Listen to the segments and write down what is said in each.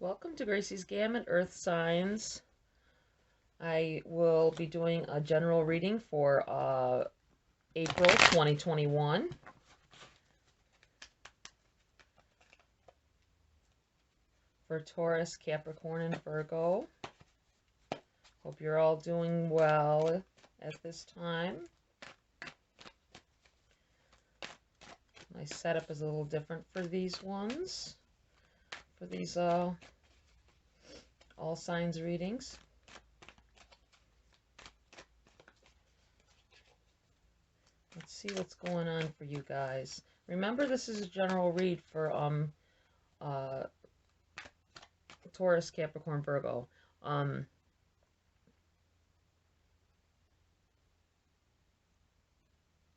Welcome to Gracie's Gamut, Earth Signs. I will be doing a general reading for April 2021. For Taurus, Capricorn, and Virgo. Hope you're all doing well at this time. My setup is a little different for these ones. For these all signs readings. Let's see what's going on for you guys. Remember, this is a general read for Taurus, Capricorn, Virgo.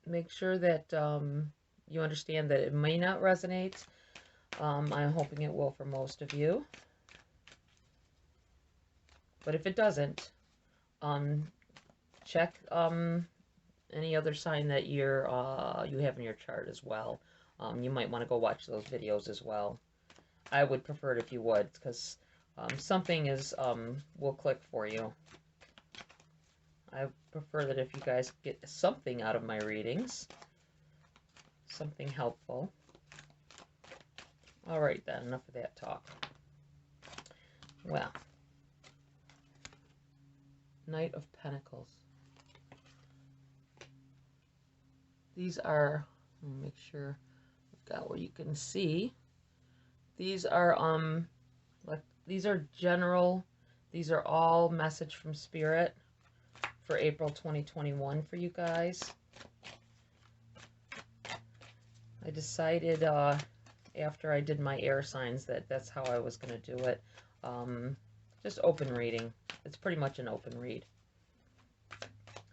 Make sure that you understand that it may not resonate. I'm hoping it will for most of you. But if it doesn't, check any other sign that you have in your chart as well. You might want to go watch those videos as well. I would prefer it if you would, because something will click for you. I prefer that if you guys get something out of my readings, something helpful. All right then, enough of that talk. Well, Knight of Pentacles. These are, let me make sure I've got where you can see. These are these are general. These are all message from Spirit for April 2021 for you guys. I decided after I did my air signs that that's how I was going to do it. Just open reading. It's pretty much an open read.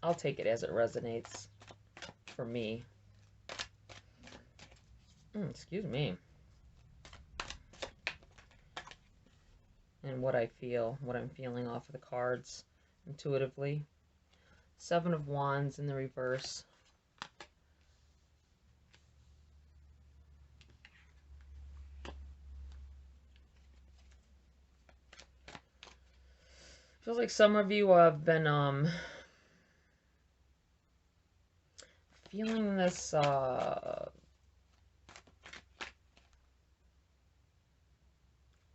I'll take it as it resonates for me. Excuse me. And what I feel, what I'm feeling off of the cards intuitively. Seven of Wands in the reverse. Feels like some of you have been feeling this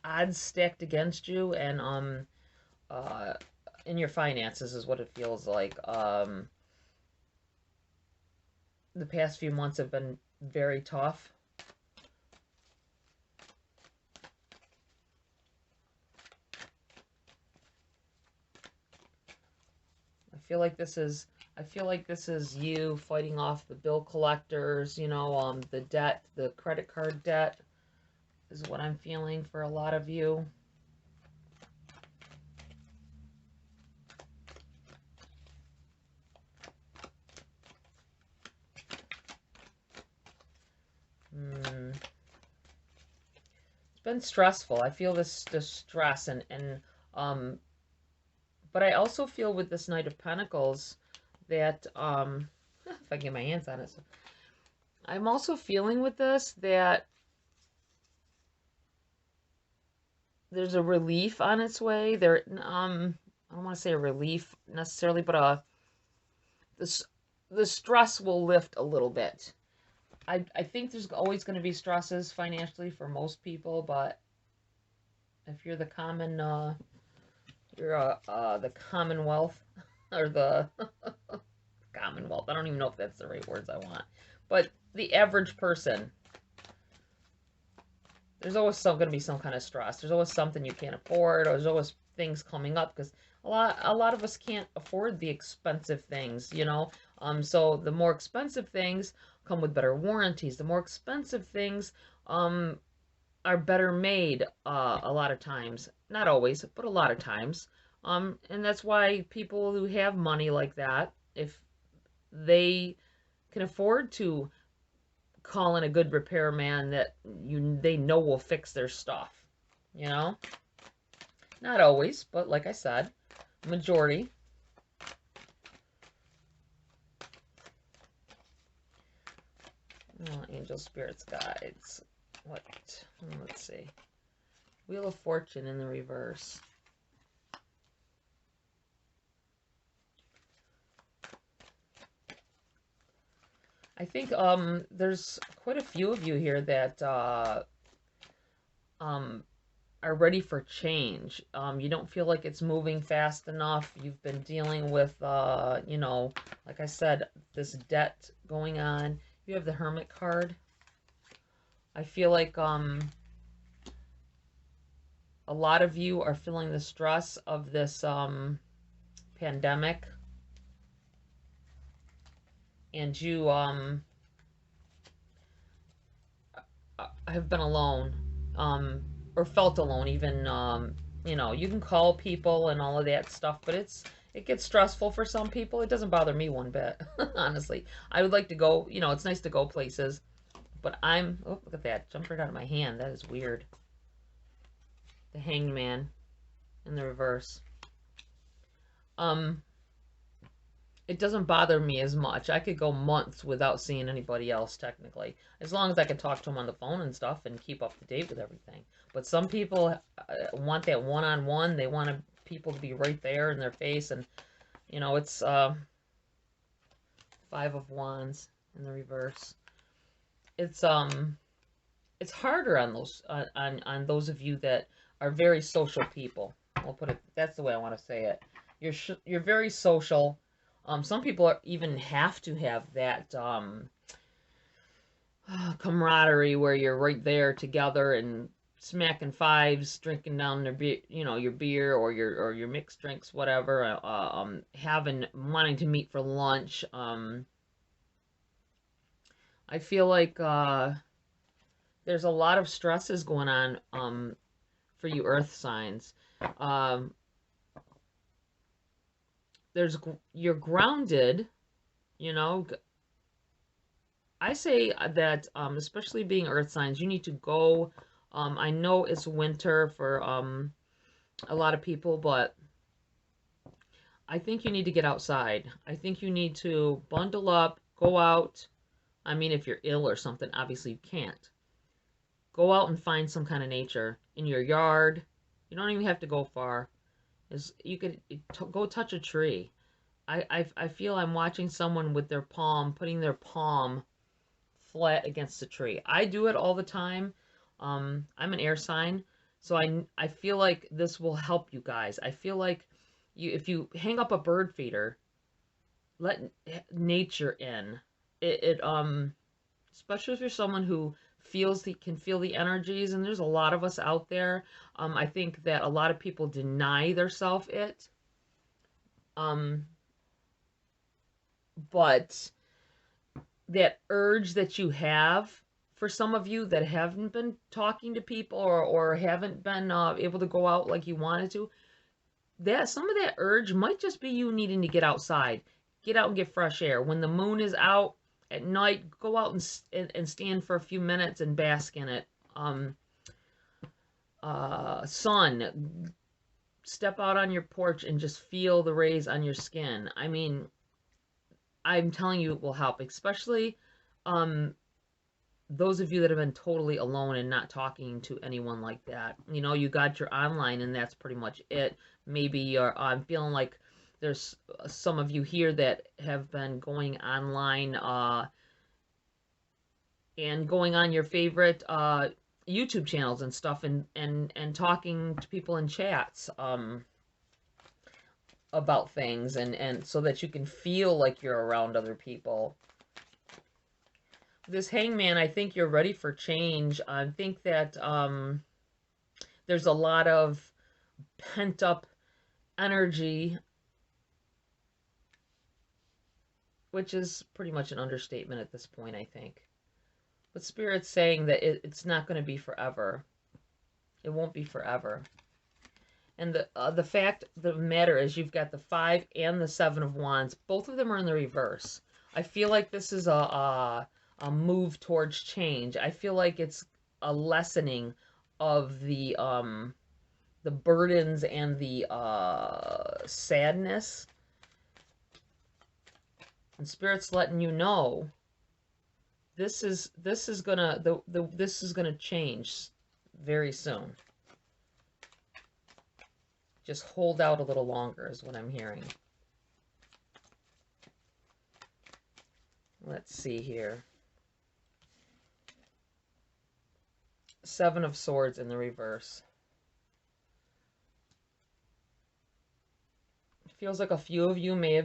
odds stacked against you, and in your finances is what it feels like. The past few months have been very tough. I feel like this is you fighting off the bill collectors, you know, the debt, the credit card debt is what I'm feeling for a lot of you. It's been stressful. I feel this stress and but I also feel with this Knight of Pentacles that, if I get my hands on it, so I'm also feeling with this that there's a relief on its way. There, I don't want to say a relief necessarily, but the stress will lift a little bit. I think there's always going to be stresses financially for most people, but if you're the common, the Commonwealth, or the Commonwealth. I don't even know if that's the right words I want. But the average person, there's always going to be some kind of stress. There's always something you can't afford, or there's always things coming up, because a lot of us can't afford the expensive things, you know. So the more expensive things come with better warranties. The more expensive things are better made a lot of times. Not always, but a lot of times. And that's why people who have money like that, if they can afford to call in a good repairman that they know will fix their stuff, you know? Not always, but like I said, majority. Oh, angel spirits guides. Let's see. Wheel of Fortune in the reverse. I think there's quite a few of you here that are ready for change. You don't feel like it's moving fast enough. You've been dealing with, you know, like I said, this debt going on. You have the Hermit card. I feel like a lot of you are feeling the stress of this pandemic. And you have been alone. Or felt alone, even, you know, you can call people and all of that stuff, but it gets stressful for some people. It doesn't bother me one bit, honestly. I would like to go, you know, it's nice to go places, but oh, look at that, jumped right out of my hand. That is weird. The Hanged Man in the reverse. It doesn't bother me as much. I could go months without seeing anybody else, technically, as long as I can talk to them on the phone and stuff and keep up to date with everything. But some people want that one-on-one. They want people to be right there in their face, and you know, it's Five of Wands in the reverse. It's harder on those on those of you that are very social people. I'll put it, that's the way I want to say it. You're very social. Some people even have to have that camaraderie where you're right there together and smacking fives, drinking down their beer, you know, your beer or your mixed drinks, whatever. Wanting to meet for lunch. I feel like there's a lot of stresses going on for you Earth signs. You're grounded, you know. I say that, especially being Earth signs, you need to go. I know it's winter for a lot of people, but I think you need to get outside. I think you need to bundle up, go out. I mean, if you're ill or something, obviously you can't. Go out and find some kind of nature in your yard. You don't even have to go far. You could go touch a tree. I feel I'm watching someone with their palm, putting their palm flat against a tree. I do it all the time. I'm an air sign, so I feel like this will help you guys. I feel like if you hang up a bird feeder, let nature in. Especially if you're someone who can feel the energies, and there's a lot of us out there. I think that a lot of people deny theirself it. But that urge that you have, for some of you that haven't been talking to people or haven't been able to go out like you wanted to, that some of that urge might just be you needing to get outside, get out and get fresh air. When the moon is out at night, go out and stand for a few minutes and bask in it. Sun, step out on your porch and just feel the rays on your skin. I mean, I'm telling you, it will help, especially those of you that have been totally alone and not talking to anyone like that. You know, you got your online and that's pretty much it. Maybe I'm feeling like there's some of you here that have been going online and going on your favorite YouTube channels and stuff and talking to people in chats about things and so that you can feel like you're around other people. This Hangman, I think you're ready for change. I think that there's a lot of pent-up energy, which is pretty much an understatement at this point, I think. But Spirit's saying that it's not going to be forever. It won't be forever. And the fact of the matter is you've got the 5 and the 7 of Wands. Both of them are in the reverse. I feel like this is a move towards change. I feel like it's a lessening of the burdens and the sadness. And Spirit's letting you know this is gonna change very soon. Just hold out a little longer is what I'm hearing. Let's see here. Seven of Swords in the reverse. Feels like a few of you may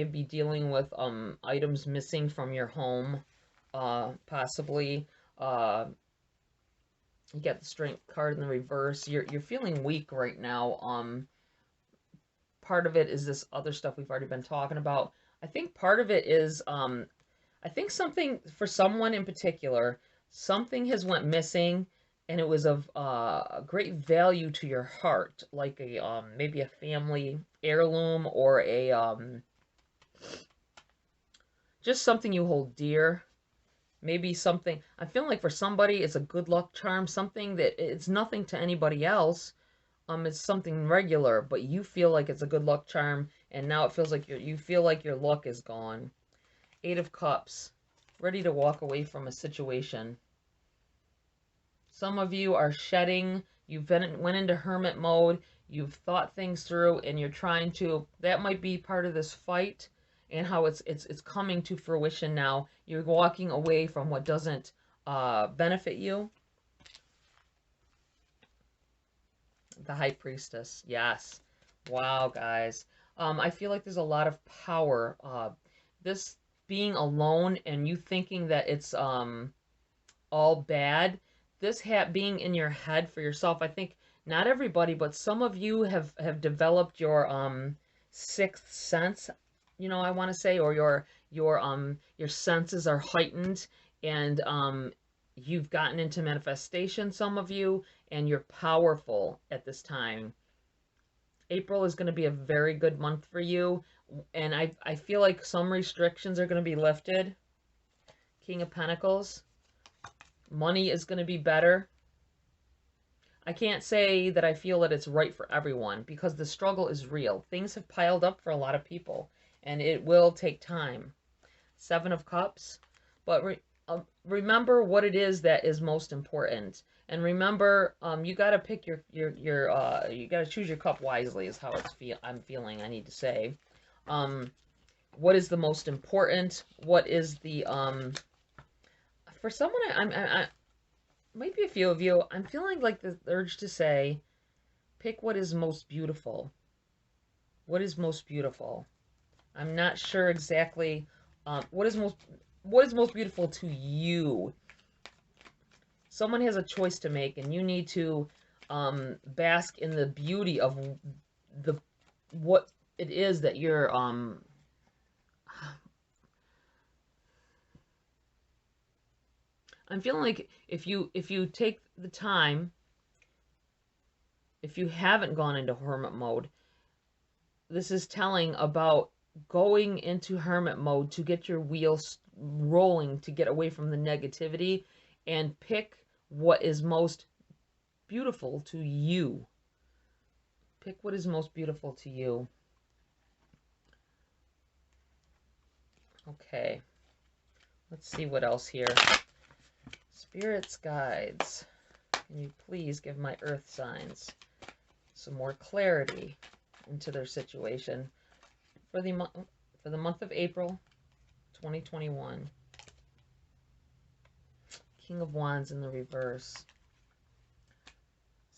be dealing with items missing from your home, possibly. You got the Strength card in the reverse. You're feeling weak right now. Part of it is this other stuff we've already been talking about. I think part of it is I think something for someone in particular, something has went missing, and it was of great value to your heart, like a maybe a family heirloom or a just something you hold dear. Maybe something, I feel like for somebody it's a good luck charm, something that it's nothing to anybody else. It's something regular, but you feel like it's a good luck charm, and now it feels like you feel like your luck is gone. Eight of Cups, ready to walk away from a situation. Some of you are shedding, went into hermit mode, you've thought things through, and you're trying to, that might be part of this fight, and how it's coming to fruition now. You're walking away from what doesn't benefit you. The High Priestess, yes. Wow, guys. I feel like there's a lot of power. This being alone and you thinking that it's all bad, this being in your head for yourself, I think not everybody, but some of you have developed your sixth sense, you know, I want to say, or your senses are heightened, and you've gotten into manifestation, some of you, and you're powerful at this time. April is going to be a very good month for you, and I feel like some restrictions are going to be lifted. King of Pentacles. Money is going to be better. I can't say that I feel that it's right for everyone, because the struggle is real. Things have piled up for a lot of people, and it will take time. Seven of Cups. But remember what it is that is most important. And remember, you got to pick you got to choose your cup wisely is how I'm feeling, I need to say. What is the most important? What is the, for someone, I maybe a few of you, I'm feeling like the urge to say, pick what is most beautiful. What is most beautiful? I'm not sure exactly, what is most beautiful to you. Someone has a choice to make, and you need to bask in the beauty of what it is that you're I'm feeling like if you take the time, if you haven't gone into hermit mode, this is telling about going into hermit mode to get your wheels rolling, to get away from the negativity, and pick what is most beautiful to you. Pick what is most beautiful to you. Okay. Let's see what else here. Spirits, guides, can you please give my earth signs some more clarity into their situation for the month of April 2021. King of Wands in the reverse.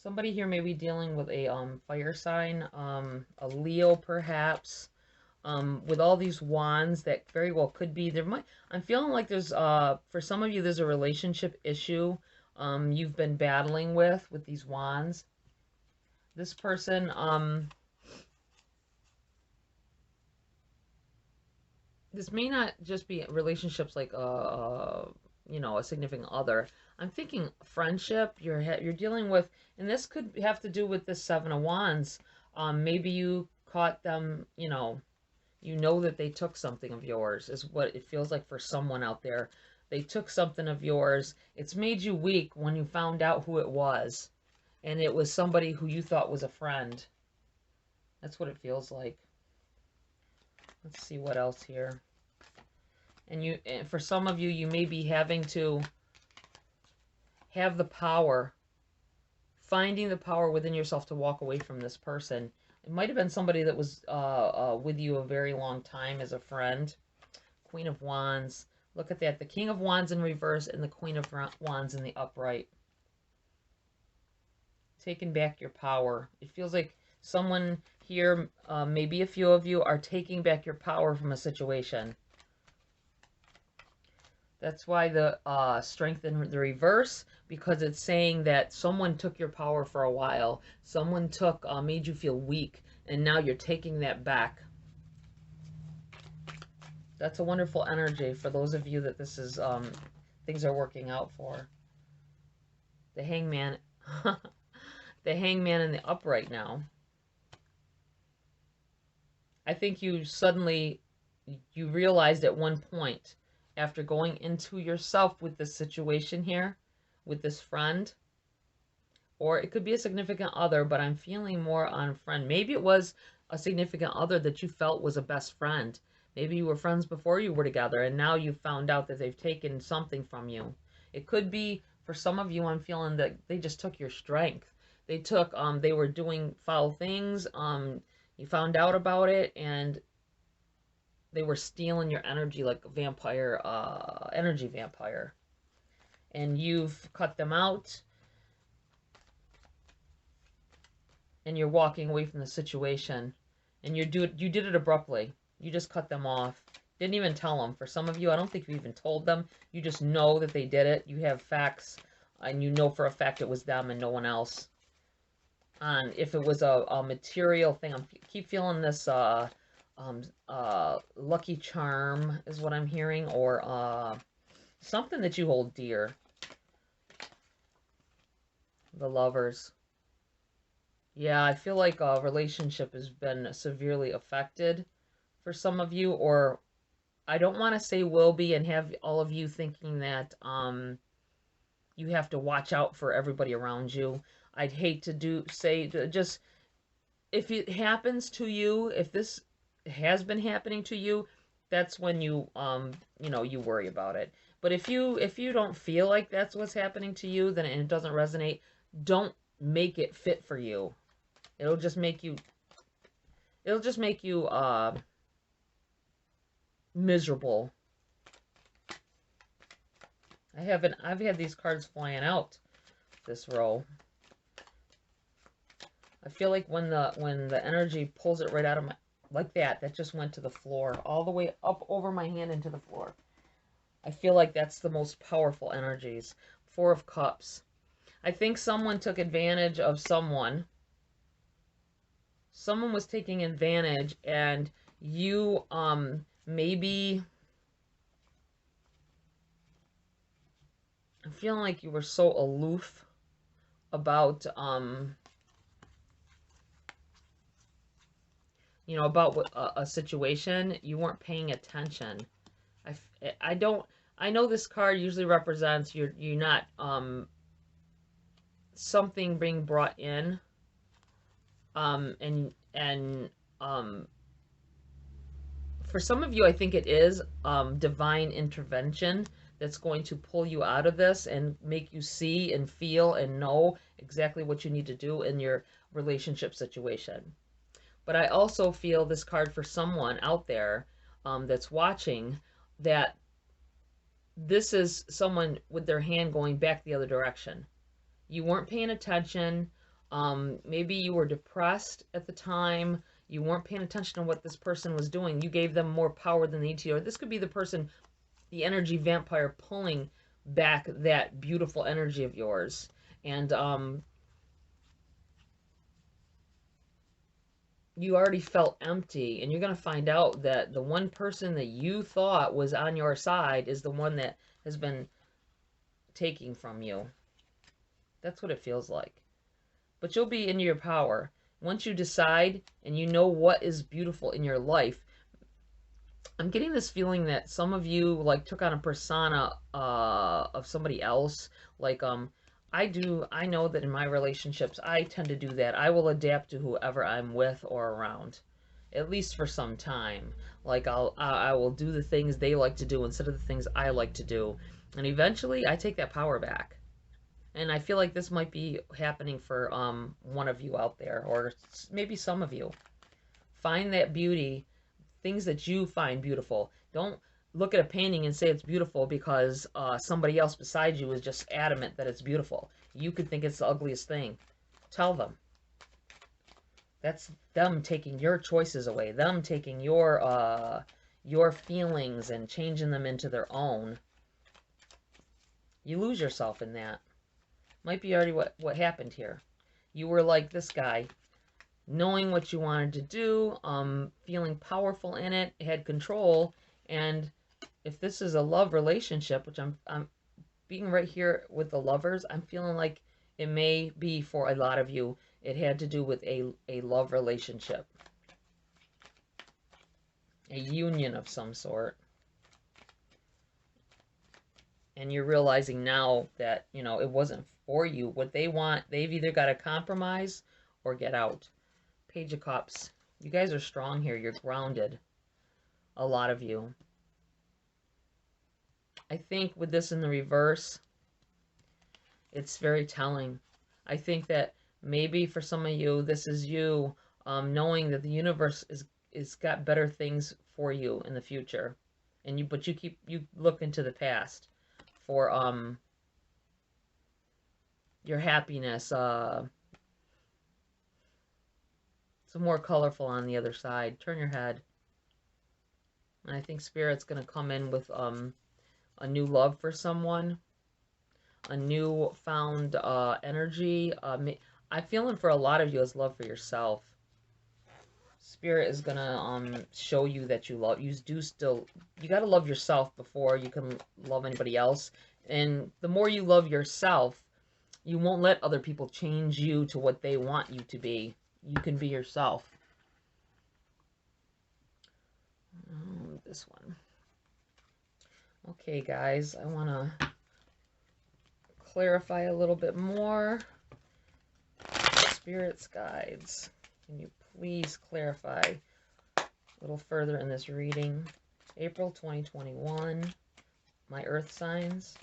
Somebody here may be dealing with a fire sign, a Leo perhaps, with all these wands that very well could be, I'm feeling like there's, for some of you, there's a relationship issue you've been battling with these wands. This person, this may not just be relationships like, you know, a significant other. I'm thinking friendship you're dealing with, and this could have to do with the Seven of Wands. Maybe you caught them, you know that they took something of yours, is what it feels like for someone out there. They took something of yours. It's made you weak when you found out who it was. And it was somebody who you thought was a friend. That's what it feels like. Let's see what else here. And for some of you, you may be having to have the power finding the power within yourself to walk away from this person. It might have been somebody that was with you a very long time as a friend. Queen of Wands. Look at that. The King of Wands in reverse and the Queen of Wands in the upright. Taking back your power. It feels like someone here, maybe a few of you, are taking back your power from a situation. That's why the strength in the reverse, because it's saying that someone took your power for a while. Someone took, made you feel weak, and now you're taking that back. That's a wonderful energy for those of you that this is, things are working out for. The Hangman, the Hangman in the upright now. I think you suddenly, you realized at one point, after going into yourself with this situation here, with this friend, or it could be a significant other, but I'm feeling more on friend. Maybe it was a significant other that you felt was a best friend. Maybe you were friends before you were together, and now you found out that they've taken something from you. It could be, for some of you, I'm feeling that they just took your strength. They took, they were doing foul things, you found out about it, and they were stealing your energy like a vampire, energy vampire. And you've cut them out. And you're walking away from the situation. And you did it abruptly. You just cut them off. Didn't even tell them. For some of you, I don't think you even told them. You just know that they did it. You have facts. And you know for a fact it was them and no one else. And if it was a material thing, I keep feeling this... lucky charm is what I'm hearing, or something that you hold dear. The Lovers. Yeah, I feel like a relationship has been severely affected for some of you, or I don't want to say will be and have all of you thinking that you have to watch out for everybody around you. I'd hate to just, if it happens to you, if this has been happening to you, that's when you you know, you worry about it. But if you don't feel like that's what's happening to you, then it doesn't resonate, don't make it fit for you. It'll just make you miserable. I've had these cards flying out this row. I feel like when the energy pulls it right out of my, like that just went to the floor, all the way up over my hand into the floor. I feel like that's the most powerful energies. Four of Cups. I think someone took advantage of someone. Someone was taking advantage, and you, maybe... I'm feeling like you were so aloof about, you know, about a situation. You weren't paying attention. I know this card usually represents you're not, something being brought in, and for some of you, I think it is, divine intervention that's going to pull you out of this and make you see and feel and know exactly what you need to do in your relationship situation. But I also feel this card for someone out there, that's watching, that this is someone with their hand going back the other direction. You weren't paying attention. Maybe you were depressed at the time. You weren't paying attention to what this person was doing. You gave them more power than they need to. Or this could be the person, the energy vampire, pulling back that beautiful energy of yours. And you already felt empty, and you're going to find out that the one person that you thought was on your side is the one that has been taking from you. That's what it feels like. But you'll be in your power. Once you decide and you know what is beautiful in your life, I'm getting this feeling that some of you like took on a persona of somebody else. Like I know that in my relationships, I tend to do that. I will adapt to whoever I'm with or around, at least for some time. Like I will do the things they like to do instead of the things I like to do. And eventually I take that power back. And I feel like this might be happening for one of you out there, or maybe some of you. Find that beauty, things that you find beautiful. Don't look at a painting and say it's beautiful because somebody else beside you is just adamant that it's beautiful. You could think it's the ugliest thing. Tell them. That's them taking your choices away. Them taking your feelings and changing them into their own. You lose yourself in that. Might be already what happened here. You were like this guy, knowing what you wanted to do, feeling powerful in it, had control, and if this is a love relationship, which I'm being right here with the lovers, I'm feeling like it may be for a lot of you, it had to do with a love relationship, a union of some sort. And you're realizing now that, you know, it wasn't for you. What they want, they've either got to compromise or get out. Page of Cups. You guys are strong here. You're grounded. A lot of you. I think with this in the reverse, it's very telling. I think that maybe for some of you, this is you knowing that the universe is got better things for you in the future. And but you look into the past for your happiness. Some more colorful on the other side. Turn your head. And I think Spirit's going to come in with a new love for someone. A new found energy. I'm feeling for a lot of you as love for yourself. Spirit is going to show you that you got to love yourself before you can love anybody else. And the more you love yourself, you won't let other people change you to what they want you to be. You can be yourself. This one. Okay, guys, I want to clarify a little bit more. Spirit's guides. Can you please clarify a little further in this reading? April 2021. My earth signs.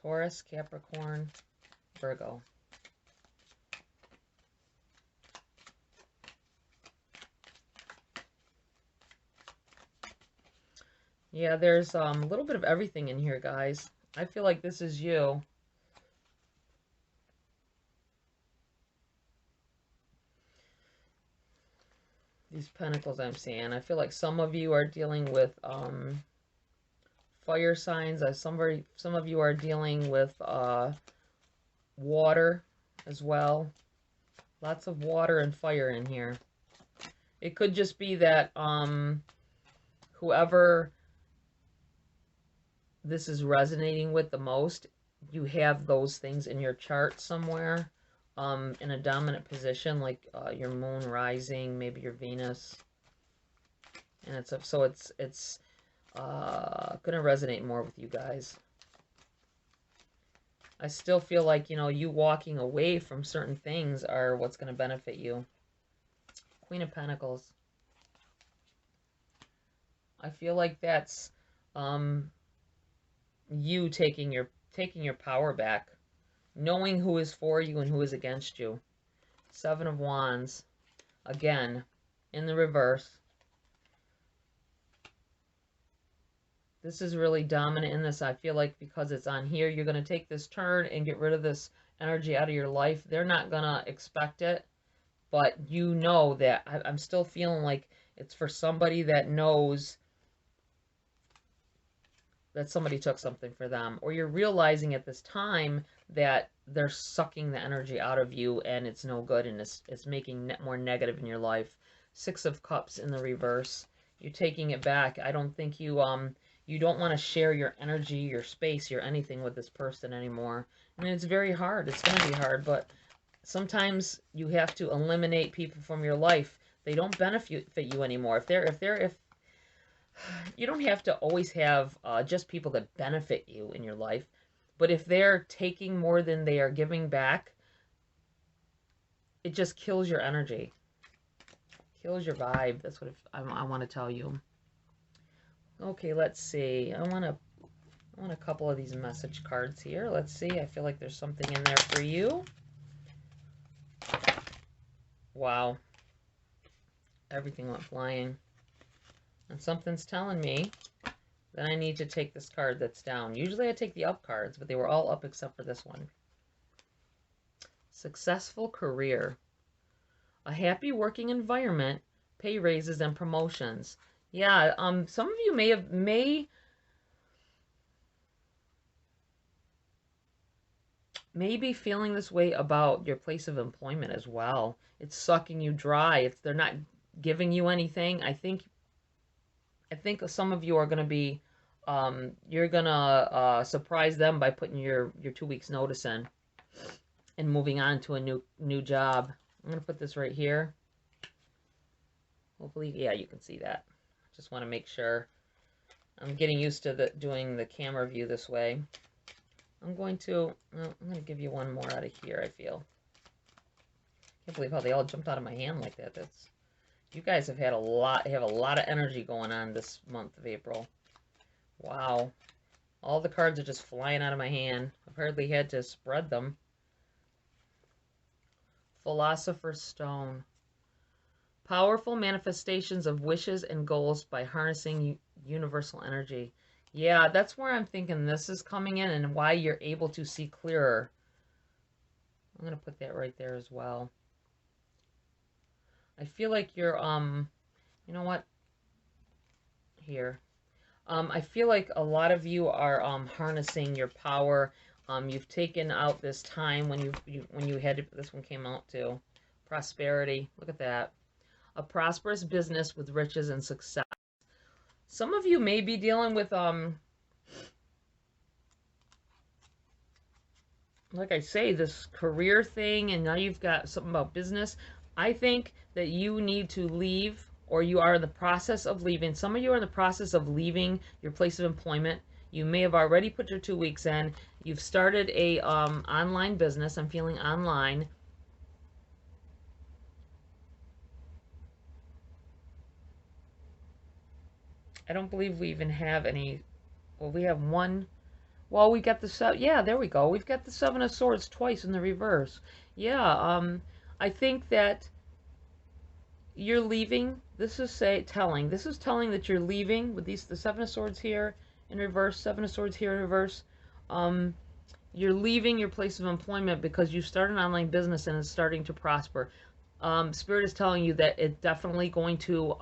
Taurus, Capricorn, Virgo. Yeah, there's a little bit of everything in here, guys. I feel like this is you. These pentacles I'm seeing. I feel like some of you are dealing with fire signs. Some of you are dealing with water as well. Lots of water and fire in here. It could just be that whoever this is resonating with the most, you have those things in your chart somewhere in a dominant position, like your moon rising, maybe your Venus. And it's gonna resonate more with you guys. I still feel like, you know, you walking away from certain things are what's going to benefit you. Queen of Pentacles. I feel like that's you taking your power back, knowing who is for you and who is against you. Seven of Wands, again, in the reverse. This is really dominant in this. I feel like because it's on here, you're going to take this turn and get rid of this energy out of your life. They're not going to expect it, but you know that I'm still feeling like it's for somebody that knows that somebody took something for them, or you're realizing at this time that they're sucking the energy out of you and it's no good and it's making more negative in your life. Six of Cups in the reverse. You're taking it back. I don't think you don't want to share your energy, your space, your anything with this person anymore. I mean, it's very hard. It's going to be hard, but sometimes you have to eliminate people from your life. They don't benefit you anymore. If you don't have to always have just people that benefit you in your life, but if they're taking more than they are giving back, it just kills your energy, kills your vibe. That's what I want to tell you. Okay, let's see. I want I want a couple of these message cards here. Let's see. I feel like there's something in there for you. Wow. Everything went flying. And something's telling me that I need to take this card that's down. Usually I take the up cards, but they were all up except for this one. Successful career. A happy working environment, pay raises and promotions. Yeah, some of you may be feeling this way about your place of employment as well. It's sucking you dry. They're not giving you anything. I think some of you are going to be, you're going to surprise them by putting your 2 weeks notice in and moving on to a new job. I'm going to put this right here. Hopefully, yeah, you can see that. Just want to make sure. I'm getting used to doing the camera view this way. I'm going to give you one more out of here, I feel. Can't believe how they all jumped out of my hand like that. You guys have had a lot of energy going on this month of April. Wow. All the cards are just flying out of my hand. I've hardly had to spread them. Philosopher's Stone. Powerful manifestations of wishes and goals by harnessing universal energy. Yeah, that's where I'm thinking this is coming in and why you're able to see clearer. I'm going to put that right there as well. I feel like you're, you know what? Here. I feel like a lot of you are harnessing your power. You've taken out this time when you had to, this one came out too. Prosperity. Look at that. A prosperous business with riches and success. Some of you may be dealing with, like I say, this career thing, and now you've got something about business. I think that you need to leave, or you are in the process of leaving. Some of you are in the process of leaving your place of employment. You may have already put your 2 weeks in. You've started a online business. I'm feeling online. I don't believe we even have any. Well, we have one. Well, we got the yeah, there we go. We've got the Seven of Swords twice in the reverse. Yeah, I think that you're leaving. This is telling that you're leaving with the Seven of Swords here in reverse, Seven of Swords here in reverse. You're leaving your place of employment because you started an online business and it's starting to prosper. Spirit is telling you that it's definitely going to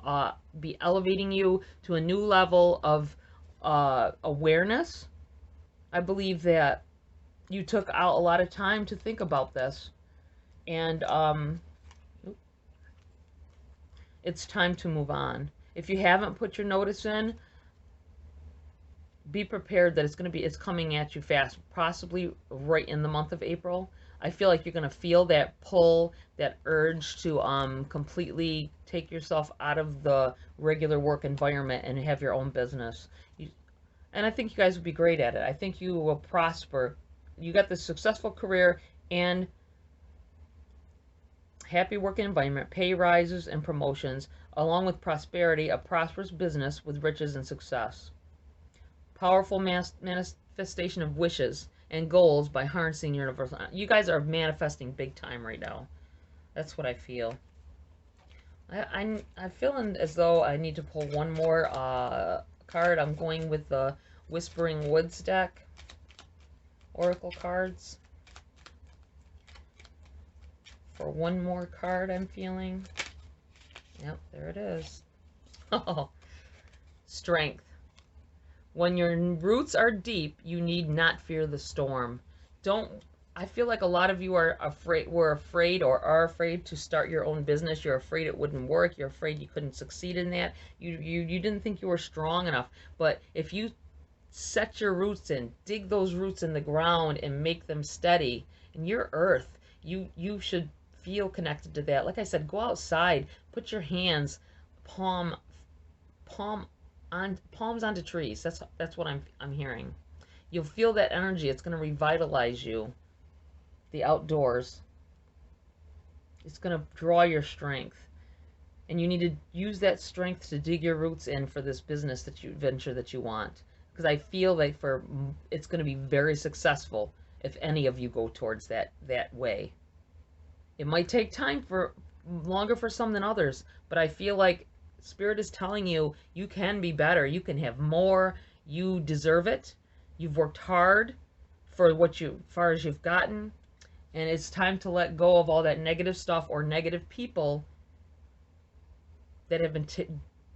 be elevating you to a new level of awareness. I believe that you took out a lot of time to think about this, and it's time to move on. If you haven't put your notice in, be prepared that it's coming at you fast, possibly right in the month of April. I feel like you're going to feel that pull, that urge to completely take yourself out of the regular work environment and have your own business. And I think you guys would be great at it. I think you will prosper. You got this successful career and happy working environment, pay rises and promotions, along with prosperity, a prosperous business with riches and success. Powerful manifestation of wishes and goals by harnessing universal. You guys are manifesting big time right now. That's what I feel. I'm feeling as though I need to pull one more card. I'm going with the Whispering Woods deck. Oracle cards. For one more card I'm feeling. Yep, there it is. Oh, strength. When your roots are deep, you need not fear the storm. I feel like a lot of you were afraid or are afraid to start your own business. You're afraid it wouldn't work. You're afraid you couldn't succeed in that. You didn't think you were strong enough. But if you set your roots in, dig those roots in the ground and make them steady, and your earth, you should feel connected to that. Like I said, go outside, put your hands palms onto trees. That's what I'm hearing. You'll feel that energy. It's going to revitalize you. The outdoors. It's going to draw your strength. And you need to use that strength to dig your roots in for this business venture that you want. because I feel like it's going to be very successful if any of you go towards that way. It might take time for longer for some than others, but I feel like Spirit is telling you you can be better. You can have more. You deserve it. You've worked hard for what far as you've gotten, and it's time to let go of all that negative stuff or negative people that have been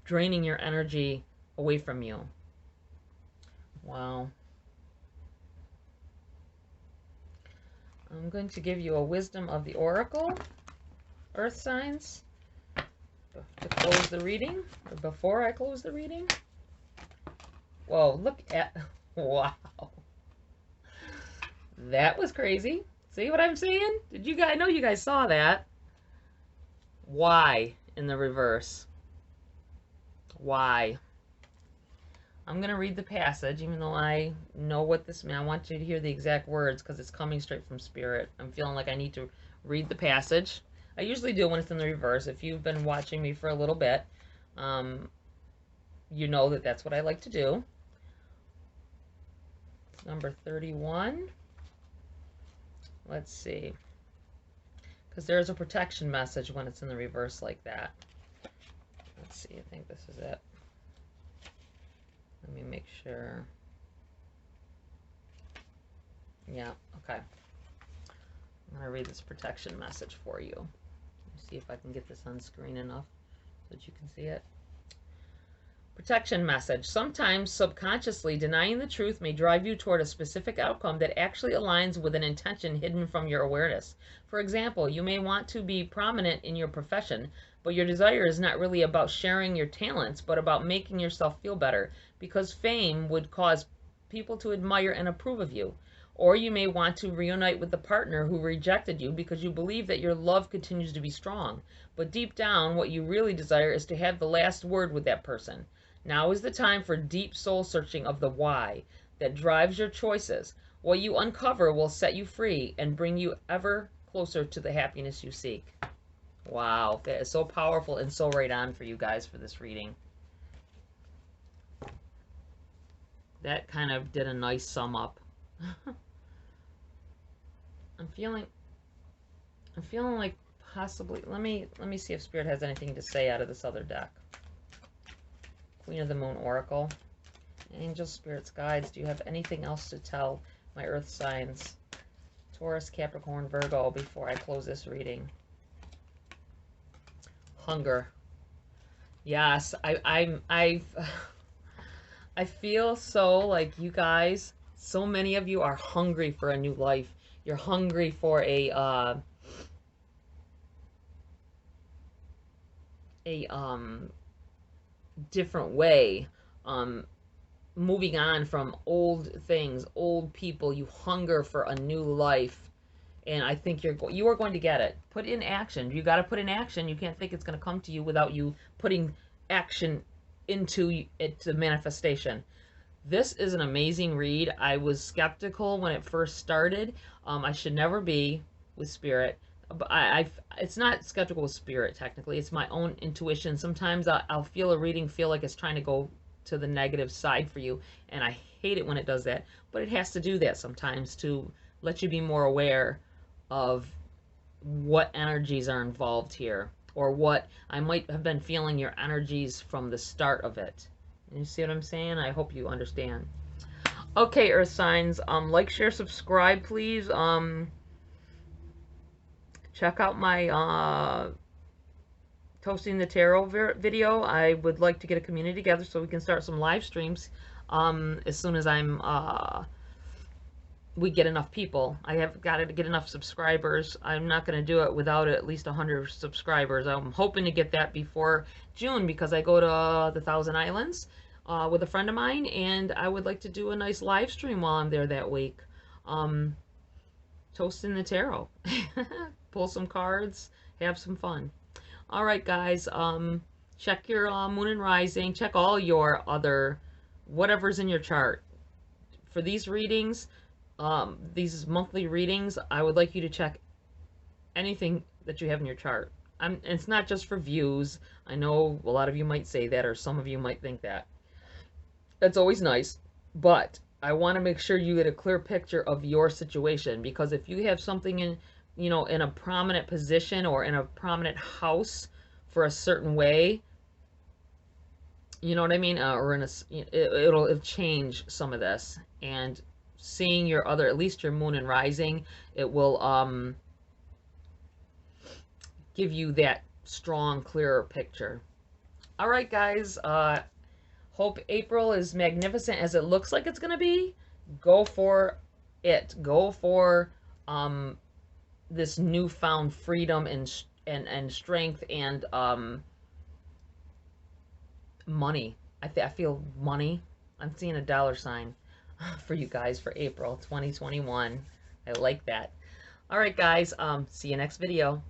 draining your energy away from you. Wow. I'm going to give you a wisdom of the oracle, earth signs, to close the reading, or before I close the reading. Whoa, look at, wow. That was crazy. See what I'm saying? Did you guys, I know you guys saw that. Why in the reverse? Why? I'm going to read the passage, even though I know what this means. I want you to hear the exact words because it's coming straight from Spirit. I'm feeling like I need to read the passage. I usually do when it's in the reverse. If you've been watching me for a little bit, you know that that's what I like to do. Number 31. Let's see. Because there's a protection message when it's in the reverse like that. Let's see. I think this is it. Let me make sure. Yeah, okay. I'm going to read this protection message for you. Let me see if I can get this on screen enough so that you can see it. Protection message. Sometimes subconsciously denying the truth may drive you toward a specific outcome that actually aligns with an intention hidden from your awareness. For example, you may want to be prominent in your profession, but your desire is not really about sharing your talents, but about making yourself feel better, because fame would cause people to admire and approve of you. Or you may want to reunite with the partner who rejected you because you believe that your love continues to be strong. But deep down, what you really desire is to have the last word with that person. Now is the time for deep soul searching of the why that drives your choices. What you uncover will set you free and bring you ever closer to the happiness you seek. Wow, that is so powerful and so right on for you guys for this reading. That kind of did a nice sum up. I'm feeling like possibly, let me see if Spirit has anything to say out of this other deck. Queen of the Moon Oracle. Angels, Spirits, Guides, do you have anything else to tell my earth signs? Taurus, Capricorn, Virgo, before I close this reading. Hunger. Yes, I feel so like you guys, so many of you are hungry for a new life. You're hungry for a different way, moving on from old things, old people. You hunger for a new life, and I think you are going to get it. Put in action. You got to put in action. You can't think it's going to come to you without you putting action into it to manifestation. This is an amazing read. I was skeptical when it first started. I should never be with Spirit. But it's not skeptical with Spirit, technically. It's my own intuition. Sometimes I'll feel a reading, feel like it's trying to go to the negative side for you, and I hate it when it does that. But it has to do that sometimes to let you be more aware of what energies are involved here, or what I might have been feeling your energies from the start of it. You see what I'm saying? I hope you understand. Okay, Earth signs, like, share, subscribe, please. Check out my Toasting the Tarot video. I would like to get a community together so we can start some live streams as soon as we get enough people. I have got to get enough subscribers. I'm not going to do it without at least 100 subscribers. I'm hoping to get that before June because I go to the Thousand Islands with a friend of mine, and I would like to do a nice live stream while I'm there that week. Toasting the Tarot. Pull some cards, have some fun. All right, guys, check your moon and rising. Check all your other, whatever's in your chart. For these readings, these monthly readings, I would like you to check anything that you have in your chart. It's not just for views. I know a lot of you might say that, or some of you might think that. That's always nice. But I want to make sure you get a clear picture of your situation, because if you have something in, you know, in a prominent position or in a prominent house for a certain way, you know what I mean? Or in a, it'll change some of this. And seeing your other, at least your moon and rising, it will give you that strong, clearer picture. All right, guys. Hope April is magnificent as it looks like it's going to be. Go for it. Go for this newfound freedom and strength and money. I feel money. I'm seeing a dollar sign for you guys for April 2021. I like that. All right, guys. See you next video.